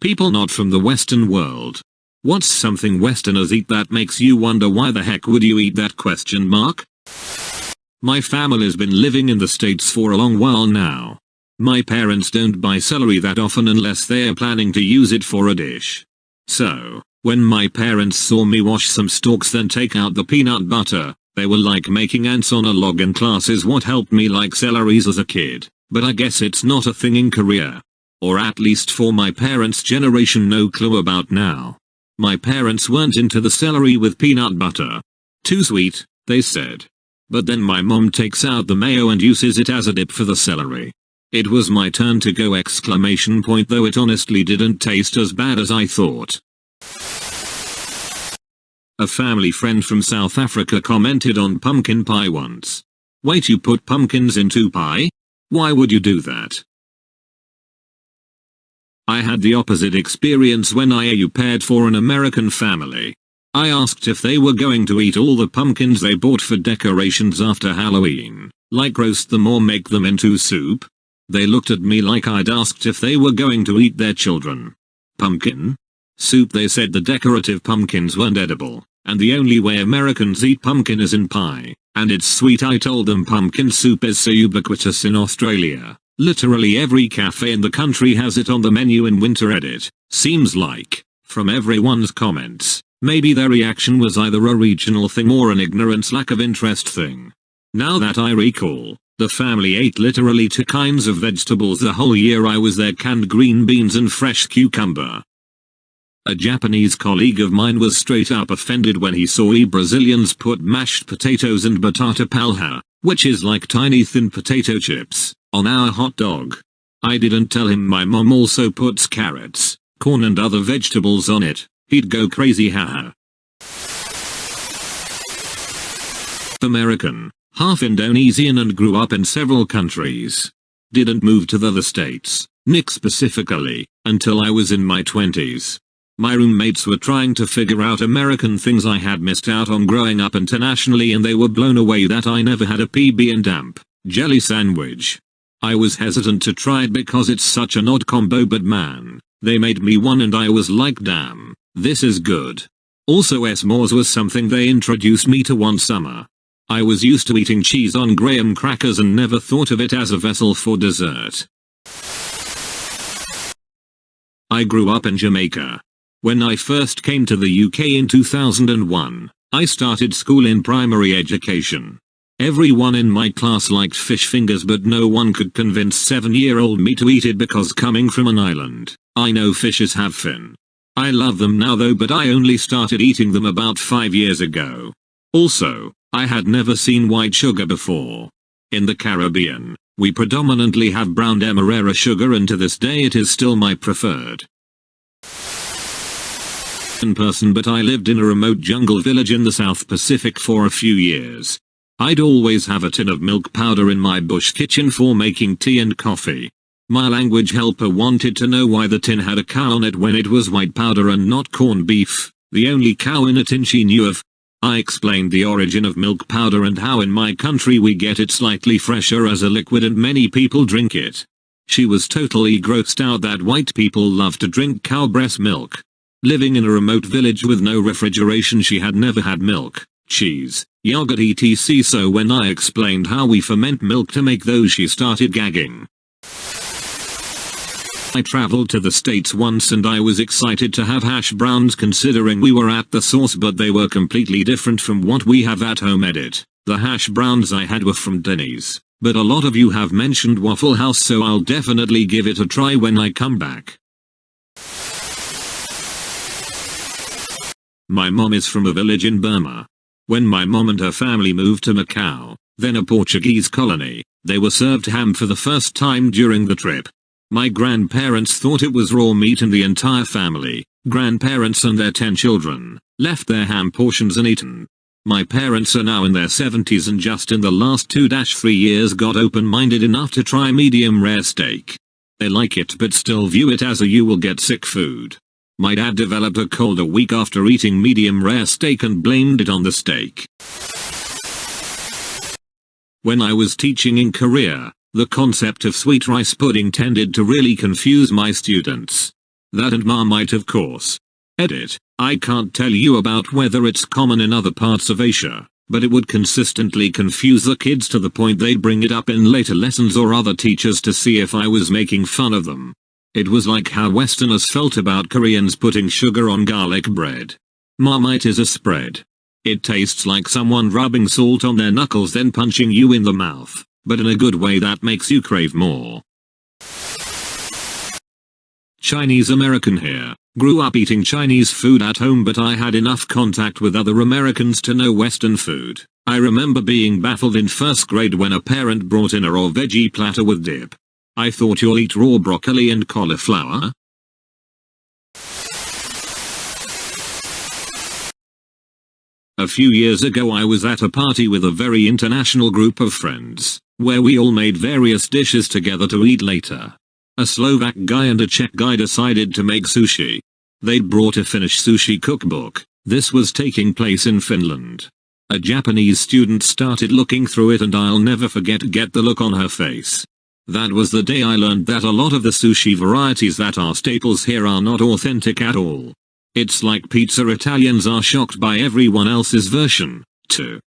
people not from the Western world. What's something Westerners eat that makes you wonder why the heck would you eat that ? My family's been living in the States for a long while now. My parents don't buy celery that often unless they're planning to use it for a dish. So, when my parents saw me wash some stalks then take out the peanut butter, they were like making ants on a log, and class is what helped me like celeries as a kid. But I guess it's not a thing in Korea. Or at least for my parents' generation, no clue about now. My parents weren't into the celery with peanut butter. Too sweet, they said. But then my mom takes out the mayo and uses it as a dip for the celery. It was my turn to go ! Though it honestly didn't taste as bad as I thought. A family friend from South Africa commented on pumpkin pie once. Wait, you put pumpkins into pie? Why would you do that? I had the opposite experience when I paired for an American family. I asked if they were going to eat all the pumpkins they bought for decorations after Halloween, like roast them or make them into soup. They looked at me like I'd asked if they were going to eat their children. Pumpkin? Soup, they said. The decorative pumpkins weren't edible, and the only way Americans eat pumpkin is in pie, and it's sweet. I told them pumpkin soup is so ubiquitous in Australia. Literally every cafe in the country has it on the menu in winter. Seems like, from everyone's comments, maybe their reaction was either a regional thing or an ignorance lack of interest thing. Now that I recall, the family ate literally 2 kinds of vegetables the whole year I was there: canned green beans and fresh cucumber. A Japanese colleague of mine was straight up offended when he saw we Brazilians put mashed potatoes and batata palha, which is like tiny thin potato chips, on our hot dog. I didn't tell him my mom also puts carrots, corn and other vegetables on it. He'd go crazy. Haha. American, half Indonesian, and grew up in several countries. Didn't move to the States, Nick specifically, until I was in my 20s. My roommates were trying to figure out American things I had missed out on growing up internationally, and they were blown away that I never had a PB and damp jelly sandwich. I was hesitant to try it because it's such an odd combo, but man, they made me one and I was like, damn, this is good. Also, s'mores was something they introduced me to one summer. I was used to eating cheese on graham crackers and never thought of it as a vessel for dessert. I grew up in Jamaica. When I first came to the UK in 2001, I started school in primary education. Everyone in my class liked fish fingers, but no one could convince 7-year-old me to eat it because coming from an island, I know fishes have fin. I love them now though, but I only started eating them about 5 years ago. Also, I had never seen white sugar before. In the Caribbean, we predominantly have brown demerara sugar, and to this day it is still my preferred in person, but I lived in a remote jungle village in the South Pacific for a few years. I'd always have a tin of milk powder in my bush kitchen for making tea and coffee. My language helper wanted to know why the tin had a cow on it when it was white powder and not corned beef, the only cow in a tin she knew of. I explained the origin of milk powder and how in my country we get it slightly fresher as a liquid and many people drink it. She was totally grossed out that white people love to drink cow breast milk. Living in a remote village with no refrigeration, she had never had milk, cheese, yogurt etc. So when I explained how we ferment milk to make those, she started gagging. I traveled to the States once and I was excited to have hash browns considering we were at the source, but they were completely different from what we have at home. The hash browns I had were from Denny's, but a lot of you have mentioned Waffle House, so I'll definitely give it a try when I come back. My mom is from a village in Burma. When my mom and her family moved to Macau, then a Portuguese colony, they were served ham for the first time during the trip. My grandparents thought it was raw meat and the entire family, grandparents and their 10 children, left their ham portions uneaten. My parents are now in their 70s and just in the last 2-3 years got open-minded enough to try medium rare steak. They like it but still view it as a you will get sick food. My dad developed a cold a week after eating medium rare steak and blamed it on the steak. When I was teaching in Korea, the concept of sweet rice pudding tended to really confuse my students. That and Marmite of course. Edit. I can't tell you about whether it's common in other parts of Asia, but it would consistently confuse the kids to the point they'd bring it up in later lessons or other teachers to see if I was making fun of them. It was like how Westerners felt about Koreans putting sugar on garlic bread. Marmite is a spread. It tastes like someone rubbing salt on their knuckles then punching you in the mouth, but in a good way that makes you crave more. Chinese American here. Grew up eating Chinese food at home, but I had enough contact with other Americans to know Western food. I remember being baffled in first grade when a parent brought in a raw veggie platter with dip. I thought you'll eat raw broccoli and cauliflower? A few years ago I was at a party with a very international group of friends, where we all made various dishes together to eat later. A Slovak guy and a Czech guy decided to make sushi. They'd brought a Finnish sushi cookbook. This was taking place in Finland. A Japanese student started looking through it and I'll never get the look on her face. That was the day I learned that a lot of the sushi varieties that are staples here are not authentic at all. It's like pizza Italians are shocked by everyone else's version, too.